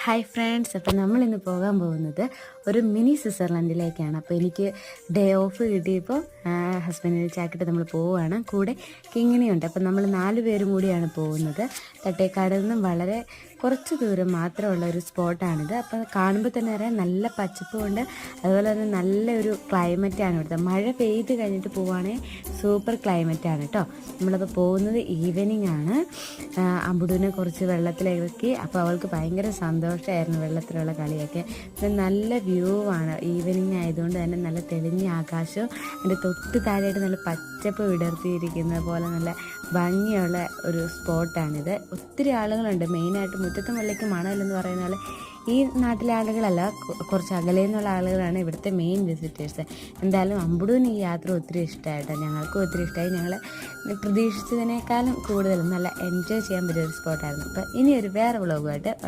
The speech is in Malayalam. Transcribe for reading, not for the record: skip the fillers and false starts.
ഹായ് ഫ്രണ്ട്സ്, അപ്പോൾ നമ്മളിന്ന് പോകാൻ പോകുന്നത് ഒരു മിനി സ്വിറ്റ്സർലൻഡിലേക്കാണ്. അപ്പോൾ എനിക്ക് ഡേ ഓഫ് കിട്ടിയപ്പോൾ ഹസ്ബൻഡിനെ ചാക്കിട്ട് നമ്മൾ പോവുകയാണ്. കൂടെ കിങ്ങിണിയുണ്ട്. അപ്പോൾ നമ്മൾ 4 പേരും കൂടിയാണ് പോകുന്നത്. തട്ടേക്കാടിൽ നിന്നും വളരെ കുറച്ച് ദൂരം മാത്രമുള്ള ഒരു സ്പോട്ടാണിത്. അപ്പോൾ കാണുമ്പോൾ തന്നെ അറിയാം നല്ല പച്ചപ്പ് കൊണ്ട്, അതുപോലെ തന്നെ നല്ലൊരു ക്ലൈമറ്റാണ് ഇവിടുത്തെ. മഴ പെയ്ത് കഴിഞ്ഞിട്ട് പോവുകയാണെങ്കിൽ സൂപ്പർ ക്ലൈമറ്റാണ് കേട്ടോ. നമ്മളപ്പോൾ പോകുന്നത് ഈവനിങ് ആണ്. അമ്പുടുവിനെ കുറച്ച് വെള്ളത്തിലിറക്കി. അപ്പോൾ അവൾക്ക് ഭയങ്കര സന്തോഷമായിരുന്നു വെള്ളത്തിലുള്ള കളിയൊക്കെ. നല്ല വ്യൂ ആണ്. ഈവനിങ് ആയതുകൊണ്ട് തന്നെ നല്ല തെളിഞ്ഞ ആകാശവും അതിൻ്റെ തൊട്ട് താഴെയായിട്ട് നല്ല പച്ചപ്പ് വിടർത്തിയിരിക്കുന്ന പോലെ നല്ല ഭംഗിയുള്ള ഒരു സ്പോട്ടാണിത്. ഒത്തിരി ആളുകളുണ്ട്. മെയിനായിട്ട് മുറ്റത്തും വെള്ളയ്ക്കും മണമില്ലെന്ന് പറയുന്ന പോലെ ഈ നാട്ടിലെ ആളുകളല്ല, കുറച്ച് അകലെ നിന്നുള്ള ആളുകളാണ് ഇവിടുത്തെ മെയിൻ വിസിറ്റേഴ്സ്. എന്തായാലും അമ്പുടുവിന് ഈ യാത്ര ഒത്തിരി ഇഷ്ടമായിട്ടോ. ഞങ്ങൾക്കും ഒത്തിരി ഇഷ്ടമായി. ഞങ്ങൾ പ്രതീക്ഷിച്ചതിനേക്കാളും കൂടുതൽ നല്ല എൻജോയ് ചെയ്യാൻ പറ്റിയ ഒരു സ്പോട്ടായിരുന്നു. അപ്പോൾ ഇനി ഒരു വേറെ വ്ളോഗുമായിട്ട്